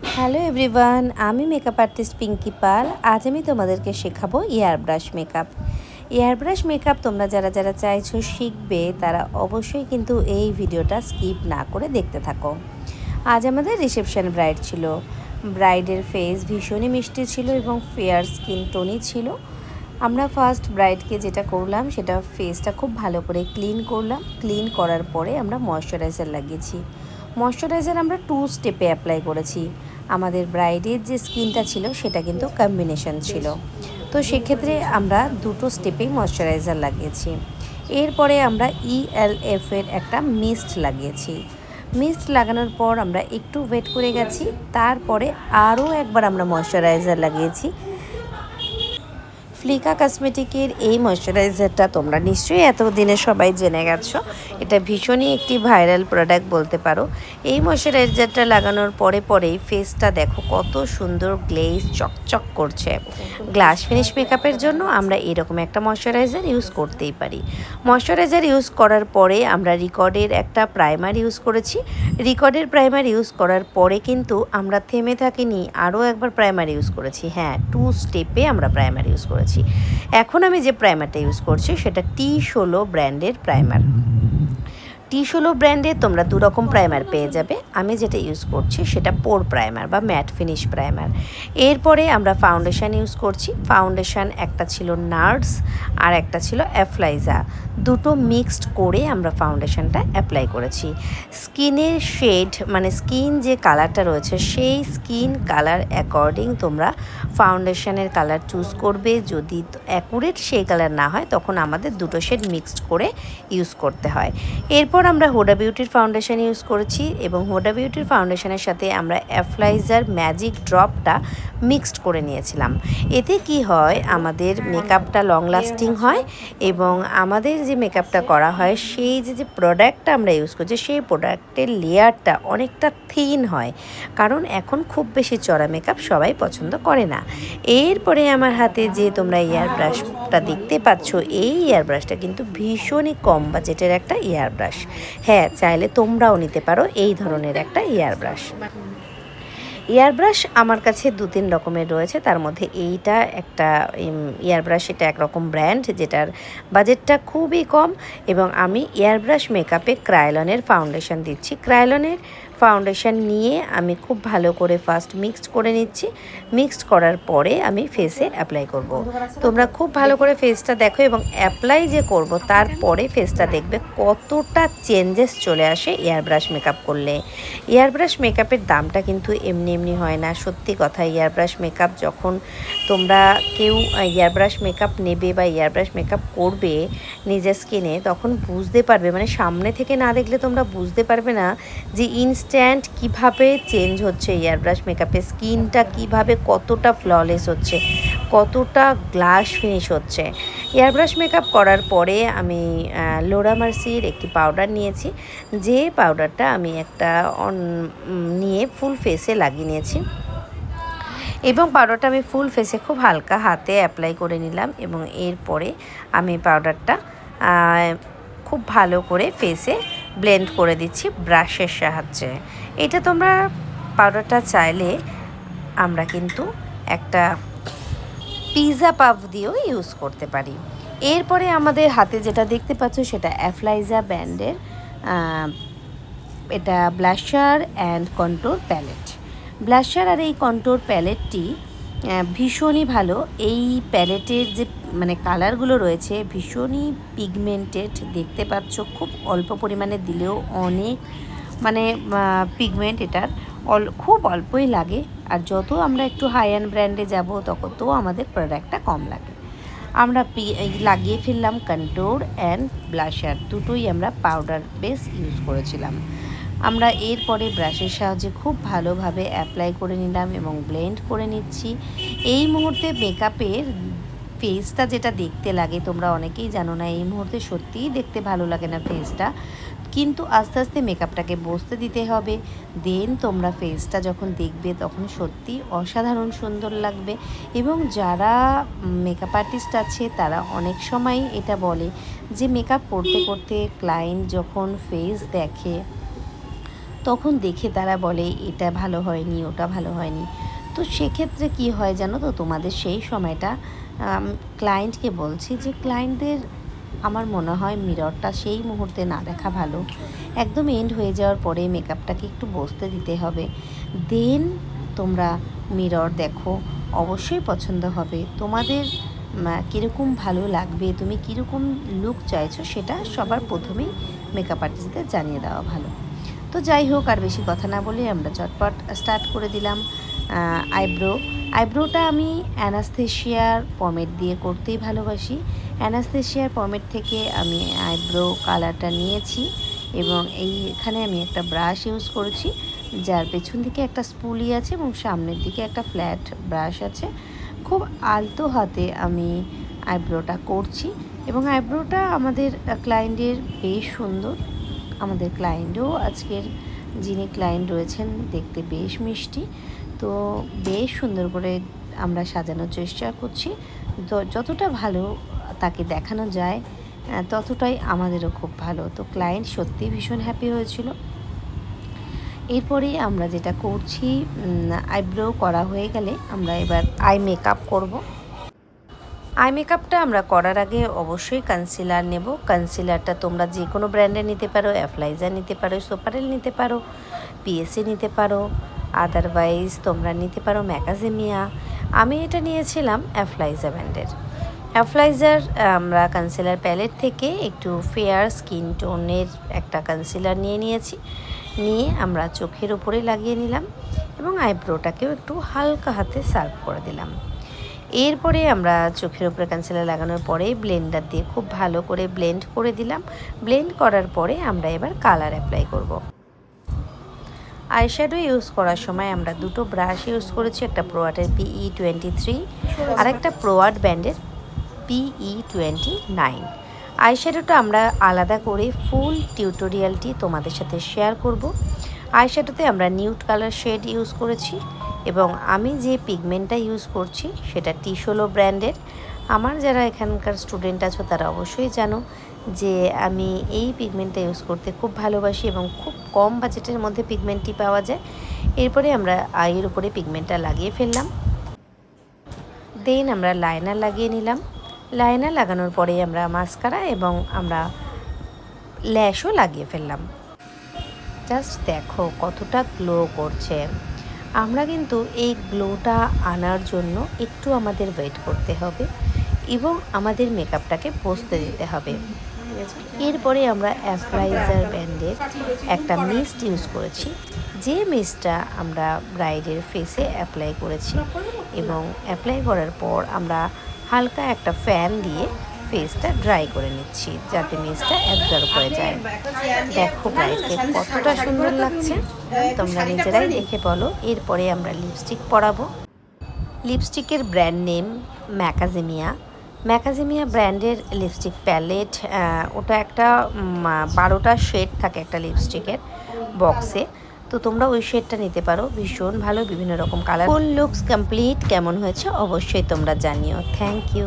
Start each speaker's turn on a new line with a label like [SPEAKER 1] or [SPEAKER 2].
[SPEAKER 1] Hello everyone, আমি makeup artist Pinki পাল। আজ আমি তোমাদেরকে শেখাবো air brush makeup. Air brush makeup তোমরা যারা যারা চাইছো শিখবে তারা অবশ্যই কিন্তু এই ভিডিওটা স্কিপ না করে দেখতে থাকো। আজ আমাদের রিসেপশন ব্রাইড ছিল। ব্রাইডের ফেস ভীষণই মিষ্টি ছিল এবং ফেয়ার স্কিন টোনই ছিল। আমরা ফার্স্ট ব্রাইডকে যেটা করলাম সেটা ফেসটা খুব ভালো করে ক্লিন করলাম। ক্লিন করার পরে আমরা ময়শ্চারাইজার লাগিয়েছি। ময়শ্চারাইজার আমরা 2 স্টেপে অ্যাপ্লাই করেছি। আমাদের ব্রাইডের যে স্কিনটা ছিল সেটা কিন্তু কম্বিনেশন ছিল, তো সেক্ষেত্রে আমরা 2টো স্টেপেই ময়শ্চারাইজার লাগিয়েছি। এরপরে আমরা ELF এর একটা মিস্ট লাগিয়েছি। মিস্ট লাগানোর পর আমরা একটু ওয়েট করে গেছি, তারপরে আরও একবার আমরা ময়শ্চারাইজার লাগিয়েছি। ফ্লিকা কসমেটিকের এই ময়শ্চারাইজারটা তোমরা নিশ্চয়ই এতদিনে সবাই জেনে গেছো। এটা ভীষণই একটি ভাইরাল প্রোডাক্ট বলতে পারো। এই ময়শ্চারাইজারটা লাগানোর পরেই ফেসটা দেখো কত সুন্দর গ্লেজ চকচক করছে। গ্লাস ফিনিশ মেকআপের জন্য আমরা এরকম একটা ময়শ্চারাইজার ইউজ করতেই পারি। ময়শ্চারাইজার ইউজ করার পরে আমরা রিকর্ডের একটা প্রাইমার ইউজ করেছি। রিকর্ডের প্রাইমার ইউজ করার পরে কিন্তু আমরা থেমে থাকিনি, আরও একবার প্রাইমার ইউজ করেছি। হ্যাঁ, 2 স্টেপে আমরা প্রাইমার ইউজ করেছি। এখন আমি যে প্রাইমারটা ইউজ করছি সেটা T16 ব্র্যান্ডের প্রাইমার। T16 ব্র্যান্ডে তোমরা 2 রকম প্রাইমার পেয়ে যাবে। আমি যেটা ইউজ করছি সেটা পোর প্রাইমার বা ম্যাট ফিনিশ প্রাইমার। এরপরে আমরা ফাউন্ডেশন ইউজ করছি। ফাউন্ডেশন একটা ছিল নার্স আর একটা ছিল অ্যাফ্লাইজা। দুটো মিক্সড করে আমরা ফাউন্ডেশনটা অ্যাপ্লাই করেছি। স্কিনের শেড মানে স্কিন যে কালারটা রয়েছে সেই স্কিন কালার অ্যাকর্ডিং তোমরা ফাউন্ডেশনের কালার চুজ করবে। যদি অ্যাকুরেট সেই কালার না হয় তখন আমাদের দুটো শেড মিক্সড করে ইউজ করতে হয়। এরপর আমরা হুডা বিউটির ফাউন্ডেশন ইউজ করেছি এবং হুডা বিউটির ফাউন্ডেশনের সাথে আমরা অ্যাফ্লাইজার ম্যাজিক ড্রপটা মিক্সড করে নিয়েছিলাম। এতে কি হয়, আমাদের মেকআপটা লং লাস্টিং হয় এবং আমাদের যে মেকআপটা করা হয় সেই যে প্রোডাক্টটা আমরা ইউজ করছি সেই প্রোডাক্টের লেয়ারটা অনেকটা থিন হয়, কারণ এখন খুব বেশি চড়া মেকআপ সবাই পছন্দ করে না। এরপরে আমার হাতে যে তোমরা এয়ার ব্রাশটা দেখতে পাচ্ছ, এই এয়ার ব্রাশটা কিন্তু ভীষণই কম বাজেটের একটা এয়ার ব্রাশ। হ্যাঁ, চাইলে তোমরাও নিতে পারো এই ধরনের একটা এয়ার ব্রাশ। এয়ার ব্রাশ আমার কাছে 2-3 রকমের রয়েছে, তার মধ্যে এইটা একটা এয়ার ব্রাশ। এটা একরকম ব্র্যান্ড যেটার বাজেটটা খুবই কম এবং আমি এয়ার ব্রাশ মেকআপে ক্রায়োলনের ফাউন্ডেশন দিচ্ছি। ক্রায়োলনের ফাউন্ডেশন নিয়ে আমি খুব ভালো করে ফার্স্ট মিক্সড করে নিচ্ছি। মিক্সড করার পরে আমি ফেসে অ্যাপ্লাই করব। তোমরা খুব ভালো করে ফেসটা দেখো এবং অ্যাপ্লাই যে করব তারপরে ফেসটা দেখবে কতটা চেঞ্জেস চলে আসে এয়ার ব্রাশ মেকআপ করলে। এয়ার ব্রাশ মেকআপের দামটা কিন্তু এমনি এমনি হয় না। সত্যি কথা, এয়ার ব্রাশ মেকআপ যখন তোমরা কেউ এয়ার ব্রাশ মেকআপ নেবে বা এয়ার ব্রাশ মেকআপ করবে নিজের স্কিনে, তখন বুঝতে পারবে, মানে সামনে থেকে না দেখলে তোমরা বুঝতে পারবে না যে ইনস্ট্যান্ট কিভাবে চেঞ্জ হচ্ছে এয়ার ব্রাশ মেকআপের স্কিনটা, কিভাবে কতটা ফ্ললেস হচ্ছে, কতটা গ্লাস ফিনিশ হচ্ছে। এয়ার ব্রাশ মেকআপ করার পরে আমি লোরা মার্সির একটি পাউডার নিয়েছি, যে পাউডারটা আমি একটা নিয়ে ফুল ফেসে লাগিয়ে নিয়েছি এবং পাউডারটা আমি ফুল ফেসে খুব হালকা হাতে অ্যাপ্লাই করে নিলাম এবং এরপরে আমি পাউডারটা খুব ভালো করে ফেসে ব্লেন্ড করে দিচ্ছি ব্রাশের সাহায্যে। এটা তোমরা পাউডারটা চাইলে আমরা কিন্তু একটা পিৎজা পাফ দিয়েও ইউজ করতে পারি। এরপরে আমাদের হাতে যেটা দেখতে পাচ্ছ সেটা অ্যাফ্লাইজা ব্র্যান্ডের এটা blusher and contour palette. Blusher আর এই কন্ট্রোর প্যালেটটি ভীষণই ভালো। এই প্যালেটের যে মানে কালারগুলো রয়েছে ভীষণই পিগমেন্টেড, দেখতে পাচ্ছ খুব অল্প পরিমাণে দিলেও অনেক মানে পিগমেন্ট এটার খুব অল্পই লাগে। আর যত আমরা একটু হাই অ্যান্ড ব্র্যান্ডে যাব তত আমাদের প্রোডাক্টটা কম লাগে। আমরা লাগিয়ে ফেললাম কন্ট্রোর অ্যান্ড ব্লাশার, দুটোই আমরা পাউডার বেস ইউজ করেছিলাম। আমরা এরপরে ব্রাশের সাহায্যে খুব ভালোভাবে অ্যাপ্লাই করে নিলাম এবং ব্লেন্ড করে নিচ্ছি। এই মুহূর্তে মেকআপের ফেসটা যেটা দেখতে লাগে তোমরা অনেকেই জানো না, এই মুহূর্তে সত্যিই দেখতে ভালো লাগে না ফেসটা, কিন্তু আস্তে আস্তে মেকআপটাকে বসতে দিতে হবে। দেন তোমরা ফেসটা যখন দেখবে তখন সত্যি অসাধারণ সুন্দর লাগবে। এবং যারা মেকআপ আর্টিস্ট আছে তারা অনেক সময় এটা বলে যে মেকআপ করতে করতে ক্লায়েন্ট যখন ফেস দেখে তখন দেখে তারা বলে এটা ভালো হয়নি, ওটা ভালো হয়নি। তো সেক্ষেত্রে কি হয় জানো তো, তোমাদের সেই সময়টা ক্লায়েন্টকে বলছি যে ক্লায়েন্টদের আমার মনে হয় মিররটা সেই মুহূর্তে না দেখা ভালো। একদম এন্ড হয়ে যাওয়ার পরে মেকআপটাকে একটু বসতে দিতে হবে, দেন তোমরা মিরর দেখো, অবশ্যই পছন্দ হবে তোমাদের। কীরকম ভালো লাগবে, তুমি কীরকম লুক চাইছো, সেটা সবার প্রথমেই মেকআপ আর্টিস্টদের জানিয়ে দেওয়া ভালো। তো যাই হোক, আর বেশি কথা না বলে আমরা চটপট স্টার্ট করে দিলাম। আইব্রোটা আমি অ্যানাস্থেশিয়ার পমেড দিয়ে করতেই ভালোবাসি। অ্যানাস্থেশিয়ার পমেড থেকে আমি আইব্রো কালারটা নিয়েছি এবং এইখানে আমি একটা ব্রাশ ইউজ করেছি, যার পেছন দিকে একটা স্পুলি আছে এবং সামনের দিকে একটা ফ্ল্যাট ব্রাশ আছে। খুব আলতো হাতে আমি আইব্রোটা করছি এবং আইব্রোটা আমাদের ক্লায়েন্টের বেশ সুন্দর। আমাদের ক্লায়েন্টও আজকের যিনি ক্লায়েন্ট রয়েছেন দেখতে বেশ মিষ্টি, তো বেশ সুন্দর করে আমরা সাজানোর চেষ্টা করছি। যতটা ভালো তাকে দেখানো যায় ততটাই আমাদেরও খুব ভালো। তো ক্লায়েন্ট সত্যিই ভীষণ হ্যাপি হয়েছিল। এরপরেই আমরা যেটা করছি, আইব্রো করা হয়ে গেলে আমরা এবার আই মেকআপ করব। আই মেকআপটা আমরা করার আগে অবশ্যই কনসিলার নেব। কনসিলারটা তোমরা যে কোনো ব্র্যান্ডের নিতে পারো, অ্যাপ্লাইজার নিতে পারো, সোপারেল নিতে পারো, পিএসসি নিতে পারো, আদারওয়াইজ তোমরা নিতে পারো ম্যাকাজিমিয়া। আমি এটা নিয়েছিলাম অ্যাপ্লাইজার ব্র্যান্ডের। অ্যাপ্লাইজার আমরা কনসিলার প্যালেট থেকে একটু ফেয়ার স্কিন টোনের একটা কনসিলার নিয়েছি। নিয়ে আমরা চোখের উপরে লাগিয়ে নিলাম এবং আইব্রোটাকেও একটু হালকা হাতে সার্ভ করে দিলাম। এরপরে আমরা চোখের উপরে কনসিলার লাগানোর পরে ব্লেন্ডার দিয়ে খুব ভালো করে ব্লেন্ড করে দিলাম। ব্লেন্ড করার পরে আমরা এবার কালার অ্যাপ্লাই করব। আইশ্যাডো ইউজ করার সময় আমরা দুটো ব্রাশ ইউজ করেছি, একটা প্রোয়ার্টের PE23 আর একটা প্রোয়ার্ট ব্র্যান্ডের PE29। আইশ্যাডোটা আমরা আলাদা করে ফুল টিউটোরিয়ালটি তোমাদের সাথে শেয়ার করব। আইশ্যাডোতে আমরা নিউড কালার শেড ইউজ করেছি এবং আমি যে পিগমেন্টটা ইউজ করছি সেটা টিশোলো ব্র্যান্ডের। আমার যারা এখানকার স্টুডেন্ট আছো তারা অবশ্যই জানো যে আমি এই পিগমেন্টটা ইউজ করতে খুব ভালোবাসি এবং খুব কম বাজেটের মধ্যে পিগমেন্টটি পাওয়া যায়। এরপরে আমরা আইয়ের উপরে পিগমেন্টটা লাগিয়ে ফেললাম, দেন আমরা লাইনার লাগিয়ে নিলাম। লাইনার লাগানোর পরে আমরা মাস্কারা এবং আমরা ল্যাশও লাগিয়ে ফেললাম। জাস্ট দেখো কতটা গ্লো করছে। আমরা কিন্তু এই গ্লোটা আনার জন্য একটু আমাদের ওয়েট করতে হবে এবং আমাদের মেকআপটাকে বসতে দিতে হবে। এরপরে আমরা অ্যাপ্লাইজার ব্র্যান্ডের একটা মিস্ট ইউজ করেছি, যে মিস্টটা আমরা ব্রাইডের ফেসে অ্যাপ্লাই করেছি এবং অ্যাপ্লাই করার পর আমরা হালকা একটা ফ্যান দিয়ে ফেসটা ড্রাই করে নিচ্ছি যাতে মিস্টটা অ্যাবজর্ব হয়ে যায়। দেখো ব্রাইডকে কতটা সুন্দর লাগছে, তোমরা নিজেরাই দেখে বলো। এরপরে আমরা লিপস্টিক পরাবো। লিপস্টিকের ব্র্যান্ড নেম ম্যাকাজিমিয়া। ম্যাকাজিমিয়া ব্র্যান্ডের লিপস্টিক প্যালেট, ওটা একটা 12টা শেড থাকে একটা লিপস্টিকের বক্সে, তো তোমরা ওই শেডটা নিতে পারো। ভীষণ ভালো, বিভিন্ন রকম কালার। ফুল লুকস কমপ্লিট কেমন হয়েছে অবশ্যই তোমরা জানিও। Thank you.